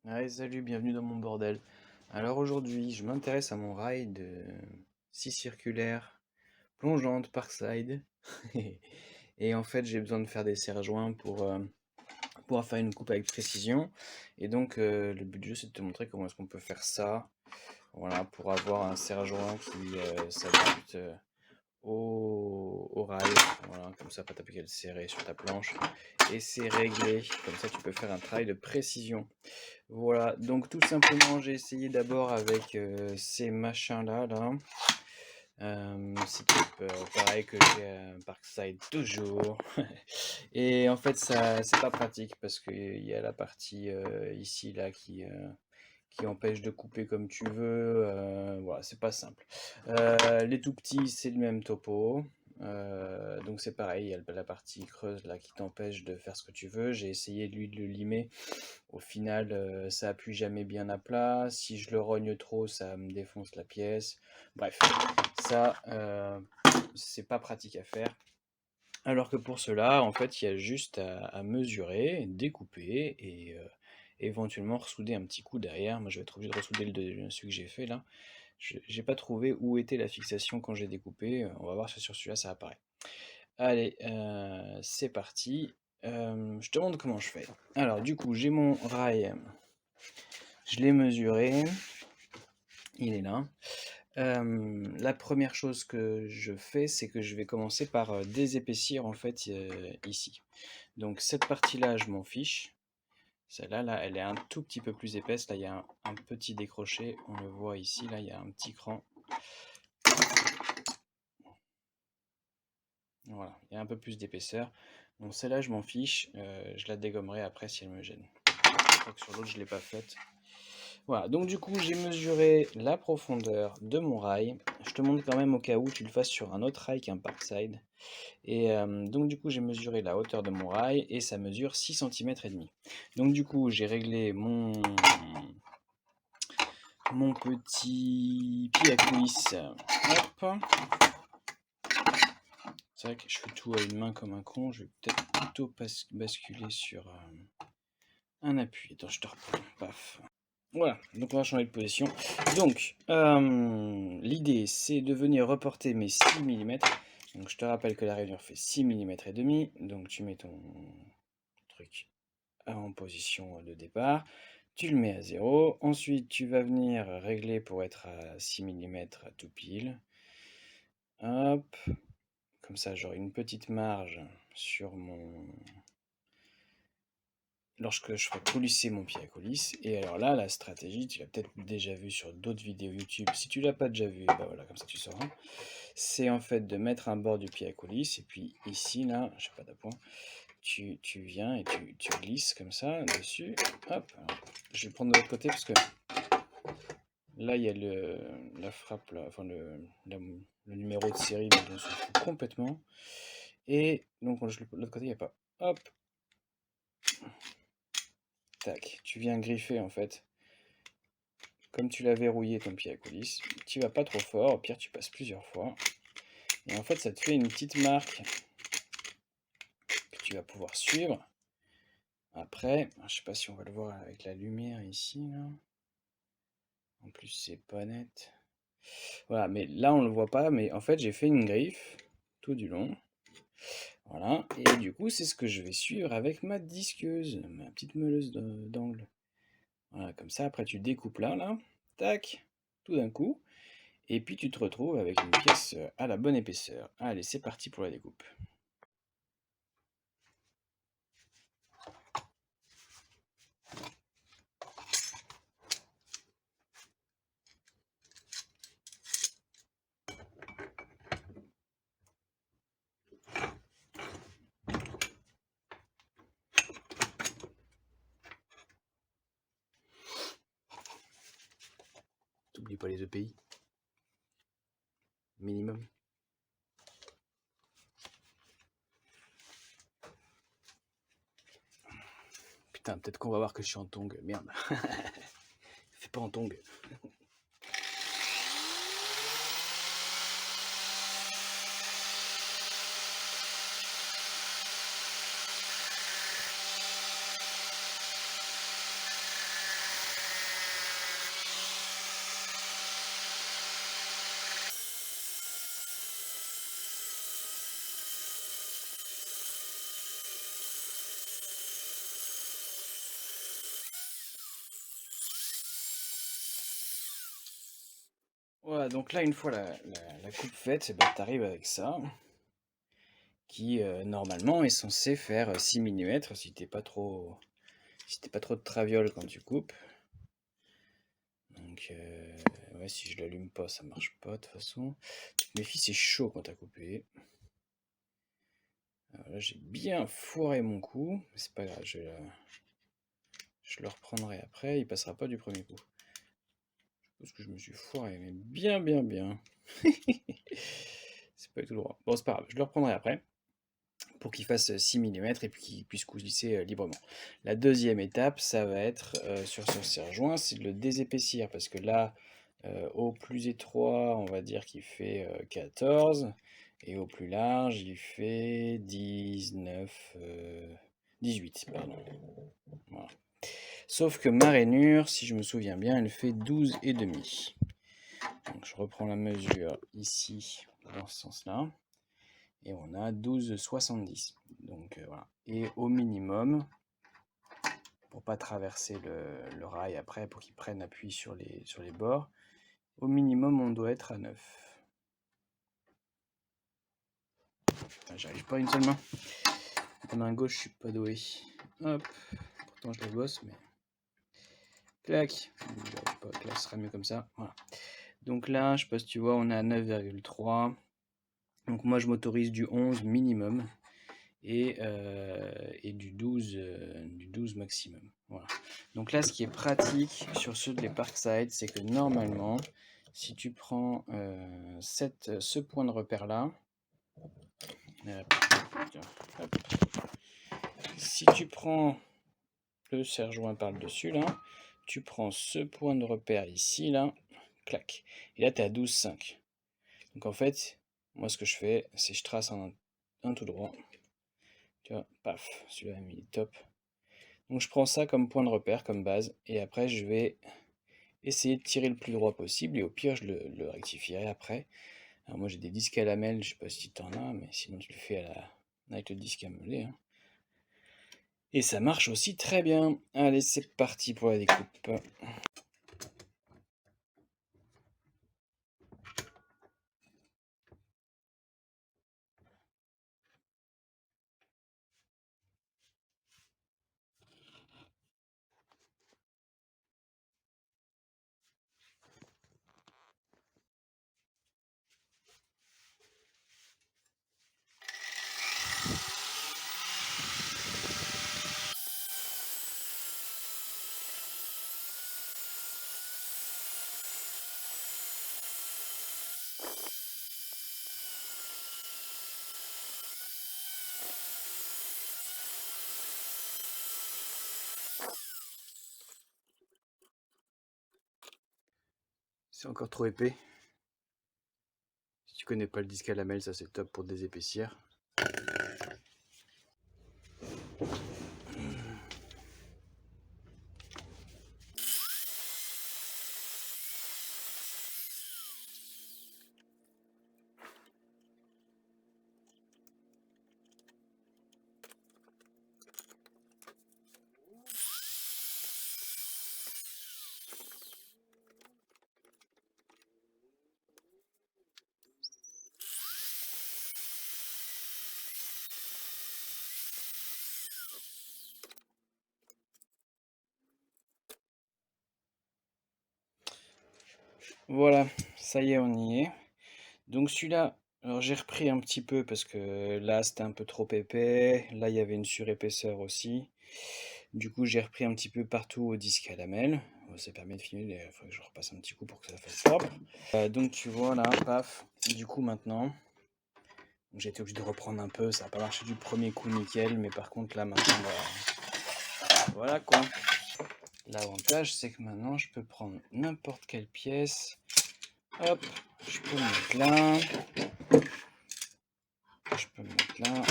Ouais, salut, bienvenue dans mon bordel. Alors aujourd'hui, je m'intéresse à mon rail de scie circulaire plongeante Parkside. Et en fait, j'ai besoin de faire des serre-joints pour pouvoir faire une coupe avec précision. Et donc, le but du jeu, c'est de te montrer comment est-ce qu'on peut faire ça. Voilà, pour avoir un serre-joint qui s'adapte au rail. Voilà, comme ça, pas t'appliquer le serré sur ta planche. Et c'est réglé. Comme ça, tu peux faire un travail de précision. Voilà, donc tout simplement, j'ai essayé d'abord avec ces machins-là, là. C'est pareil que j'ai à Parkside toujours. Et en fait, ça, c'est pas pratique parce qu'il y a la partie ici, là, qui empêche de couper comme tu veux. Voilà, c'est pas simple. Les tout petits, c'est le même topo. Donc c'est pareil, il y a la partie creuse là qui t'empêche de faire ce que tu veux. J'ai essayé lui de le limer. Au final, ça appuie jamais bien à plat. Si je le rogne trop, ça me défonce la pièce. Bref, ça, c'est pas pratique à faire. Alors que pour cela, en fait, il y a juste à mesurer, découper et éventuellement ressouder un petit coup derrière. Moi, je vais être obligé de ressouder celui que j'ai fait là. J'ai pas trouvé où était la fixation quand j'ai découpé. On va voir si sur celui-là ça apparaît. Allez, c'est parti. Je te montre comment je fais. Alors, du coup, j'ai mon rail. Je l'ai mesuré. Il est là. La première chose que je fais, c'est que je vais commencer par désépaissir en fait ici. Donc cette partie-là, je m'en fiche. Celle-là, là, elle est un tout petit peu plus épaisse. Là, il y a un petit décroché. On le voit ici. Là, il y a un petit cran. Voilà, il y a un peu plus d'épaisseur. Donc celle-là, je m'en fiche. Je la dégommerai après si elle me gêne. Je crois que sur l'autre, je ne l'ai pas faite. Voilà, donc du coup, j'ai mesuré la profondeur de mon rail. Je te montre quand même au cas où tu le fasses sur un autre rail qu'un Parkside. Et donc du coup, j'ai mesuré la hauteur de mon rail et ça mesure 6 cm et demi. Donc du coup, j'ai réglé mon petit pied à coulisse. Hop. C'est vrai que je fais tout à une main comme un con. Je vais peut-être plutôt basculer sur un appui. Attends, je te reprends. Paf. Voilà, donc on va changer de position. Donc, l'idée, c'est de venir reporter mes 6 mm. Donc, je te rappelle que la rainure fait 6 mm et demi. Donc, tu mets ton truc en position de départ. Tu le mets à 0. Ensuite, tu vas venir régler pour être à 6 mm tout pile. Hop. Comme ça, j'aurai une petite marge sur mon... lorsque je ferai coulisser mon pied à coulisse. Et alors là, la stratégie, tu l'as peut-être déjà vu sur d'autres vidéos YouTube. Si tu l'as pas déjà vu, bah voilà, comme ça tu sauras. C'est en fait de mettre un bord du pied à coulisse. Et puis ici, là, je sais pas d'appoint, tu viens et tu glisses comme ça dessus. Hop. Alors, je vais prendre de l'autre côté parce que là, il y a la frappe, là, enfin le numéro de série, mais on s'en fout complètement. Et donc, de l'autre côté, il n'y a pas. Hop. Tac. Tu viens griffer en fait. Comme tu l'as verrouillé ton pied à coulisse, tu vas pas trop fort, au pire tu passes plusieurs fois. Et en fait ça te fait une petite marque que tu vas pouvoir suivre. Après, je sais pas si on va le voir avec la lumière ici, là. En plus c'est pas net. Voilà, mais là on le voit pas, mais en fait j'ai fait une griffe tout du long. Voilà, et du coup c'est ce que je vais suivre avec ma disqueuse, ma petite meuleuse d'angle. Voilà, comme ça après tu découpes là, tac, tout d'un coup. Et puis tu te retrouves avec une pièce à la bonne épaisseur. Allez, c'est parti pour la découpe. T'oublies pas les EPI. Minimum. Putain, peut-être qu'on va voir que je suis en tongue. Merde. Fais pas en tongue. Voilà, donc là, une fois la coupe faite, tu arrives avec ça, qui normalement est censé faire 6 mm si t'es pas trop de traviole quand tu coupes. Donc ouais, si je l'allume pas, ça marche pas de toute façon. Tu te méfies, c'est chaud quand t'as coupé. Alors là, j'ai bien foiré mon coup, mais c'est pas grave, je le reprendrai après, il passera pas du premier coup. Je pense que je me suis foiré, mais bien. C'est pas du tout droit. Bon, c'est pas grave, je le reprendrai après pour qu'il fasse 6 mm et puis qu'il puisse coulisser librement. La deuxième étape, ça va être sur ce serre-joint, c'est de le désépaissir parce que là, au plus étroit, on va dire qu'il fait 14 et au plus large, il fait 19, 18, pardon. Voilà. Sauf que ma rainure, si je me souviens bien, elle fait 12 et demi. Donc je reprends la mesure ici, dans ce sens-là. Et on a 12,70. Donc voilà. Et au minimum, pour pas traverser le rail après, pour qu'il prenne appui sur les bords, au minimum on doit être à 9. J'arrive pas à une seule main. La main gauche, je suis pas doué. Hop. Pourtant je la bosse, mais. Clac. Là, ce sera mieux comme ça. Voilà. Donc là, je sais pas si tu vois, on est à 9,3. Donc moi je m'autorise du 11 minimum et du 12 maximum. Voilà. Donc là, ce qui est pratique sur ceux des Parkside, c'est que normalement, si tu prends ce point de repère là, si tu prends le serre-joint par le dessus là, tu prends ce point de repère ici là, clac, et là tu es à 12,5. Donc en fait, moi ce que je fais, c'est je trace un tout droit. Tu vois, paf, celui-là il est top. Donc je prends ça comme point de repère, comme base, et après je vais essayer de tirer le plus droit possible, et au pire je le rectifierai après. Alors moi j'ai des disques à lamelles, je sais pas si tu en as, mais sinon tu le fais avec le disque à meler. Hein. Et ça marche aussi très bien. Allez, c'est parti pour la découpe. C'est encore trop épais. Si tu connais pas le disque à lamelles, ça c'est top pour désépaissir. Voilà, ça y est, on y est. Donc celui-là, alors j'ai repris un petit peu parce que là c'était un peu trop épais, là il y avait une surépaisseur aussi. Du coup j'ai repris un petit peu partout au disque à lamelles. Ça permet de finir, il faut que je repasse un petit coup pour que ça fasse propre. Donc tu vois là, paf, du coup maintenant, j'ai été obligé de reprendre un peu, ça n'a pas marché du premier coup nickel, mais par contre là maintenant, voilà quoi. L'avantage c'est que maintenant je peux prendre n'importe quelle pièce, hop, je peux le mettre là. Je peux me mettre là.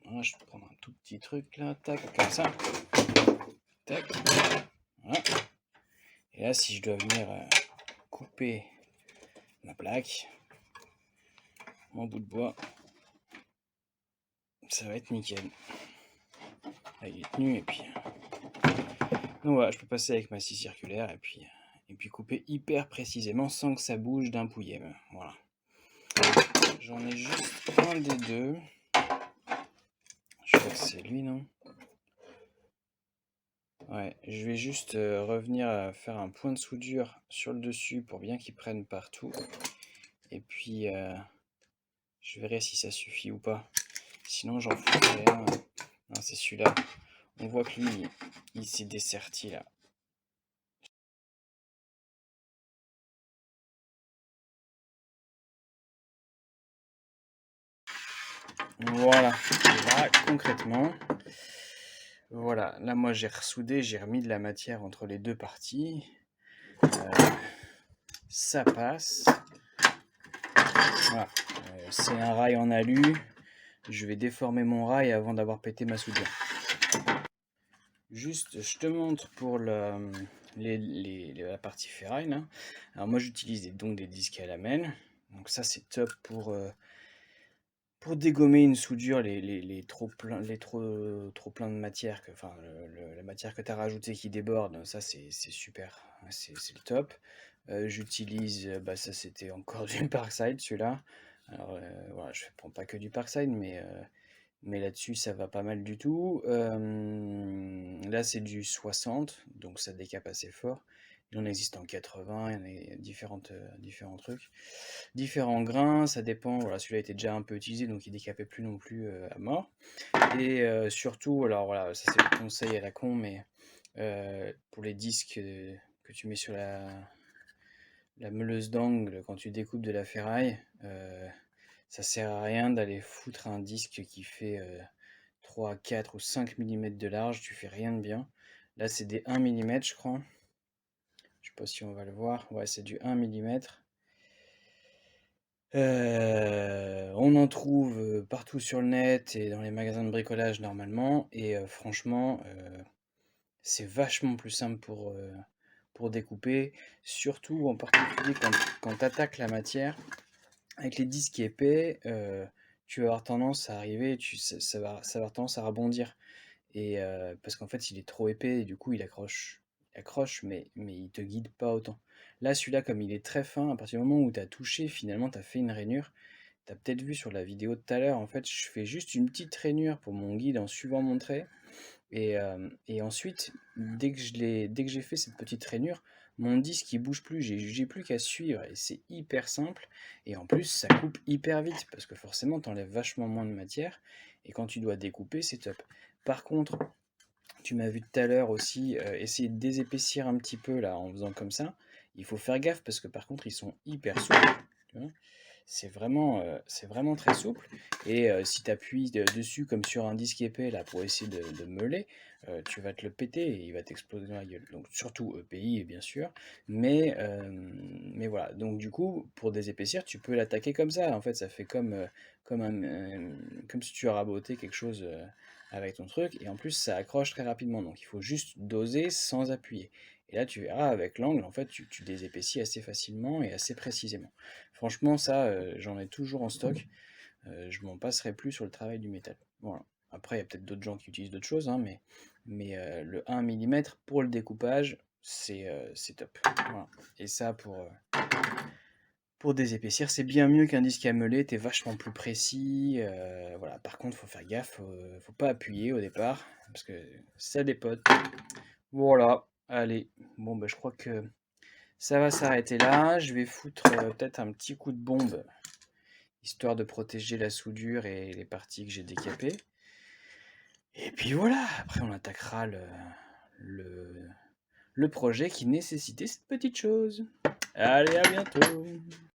Voilà, je peux prendre un tout petit truc là, tac, comme ça. Tac. Voilà. Et là, si je dois venir couper ma plaque, mon bout de bois, ça va être nickel. Là, il est tenu et puis. Donc voilà, je peux passer avec ma scie circulaire et puis puis couper hyper précisément sans que ça bouge d'un pouillème. Voilà. J'en ai juste un des deux. Je crois que c'est lui, non? Ouais, je vais juste revenir à faire un point de soudure sur le dessus pour bien qu'il prenne partout. Et puis, je verrai si ça suffit ou pas. Sinon, j'en ferai un. Non, c'est celui-là. On voit que lui, il s'est desserti là. Voilà, concrètement, voilà, là moi j'ai ressoudé, j'ai remis de la matière entre les deux parties, ça passe, voilà, c'est un rail en alu, je vais déformer mon rail avant d'avoir pété ma soudure. Juste, je te montre pour la partie ferraille là. Alors moi j'utilise donc des disques à lamelles, donc ça c'est top pour dégommer une soudure, les trop pleins de matière, enfin la matière que tu as rajoutée qui déborde, ça c'est super, c'est le top. J'utilise, bah, ça c'était encore du Parkside celui-là. Alors voilà, je ne prends pas que du Parkside, mais là-dessus ça va pas mal du tout. Là c'est du 60, donc ça décape assez fort. Il en existe en 80, il y en a différents trucs. Différents grains, ça dépend. Voilà, celui-là était déjà un peu utilisé, donc il décapait plus non plus à mort. Et surtout, alors voilà, ça c'est le conseil à la con, mais pour les disques que tu mets sur la meuleuse d'angle quand tu découpes de la ferraille, ça sert à rien d'aller foutre un disque qui fait 3, 4 ou 5 mm de large, tu fais rien de bien. Là c'est des 1 mm je crois. Je sais pas si on va le voir. Ouais, c'est du 1 mm. On en trouve partout sur le net et dans les magasins de bricolage normalement. Et franchement, c'est vachement plus simple pour découper. Surtout en particulier quand tu attaques la matière. Avec les disques épais, tu vas avoir tendance à arriver, ça va avoir tendance à rebondir. Et parce qu'en fait, il est trop épais et du coup, il accroche. Il accroche, mais il te guide pas autant. Là, celui-là, comme il est très fin, à partir du moment où tu as touché, finalement, tu as fait une rainure. Tu as peut-être vu sur la vidéo de tout à l'heure, en fait, je fais juste une petite rainure pour mon guide en suivant mon trait. Et ensuite, dès que j'ai fait cette petite rainure, mon disque il bouge plus, j'ai plus qu'à suivre et c'est hyper simple. Et en plus, ça coupe hyper vite parce que forcément, tu enlèves vachement moins de matière. Et quand tu dois découper, c'est top. Par contre, tu m'as vu tout à l'heure aussi essayer de désépaissir un petit peu là en faisant comme ça. Il faut faire gaffe parce que par contre, ils sont hyper souples. Tu vois. C'est vraiment très souple. Et si tu appuies dessus comme sur un disque épais là pour essayer de meuler, tu vas te le péter et il va t'exploser dans la gueule. Donc surtout EPI bien sûr. Mais voilà. Donc du coup, pour désépaissir, tu peux l'attaquer comme ça. En fait, ça fait comme si tu rabotais quelque chose avec ton truc. Et en plus, ça accroche très rapidement. Donc il faut juste doser sans appuyer. Et là, tu verras, avec l'angle, en fait, tu désépaissis assez facilement et assez précisément. Franchement, ça, j'en ai toujours en stock. Je m'en passerai plus sur le travail du métal. Voilà. Après, il y a peut-être d'autres gens qui utilisent d'autres choses, hein, mais le 1 mm pour le découpage, c'est top. Voilà. Et ça, pour désépaissir, c'est bien mieux qu'un disque à meuler, t'es vachement plus précis. Voilà. Par contre, faut faire gaffe, faut pas appuyer au départ, parce que ça dépote. Voilà, allez. Bon, bah, je crois que ça va s'arrêter là. Je vais foutre peut-être un petit coup de bombe, histoire de protéger la soudure et les parties que j'ai décapées. Et puis voilà, après on attaquera le projet qui nécessitait cette petite chose. Allez, à bientôt!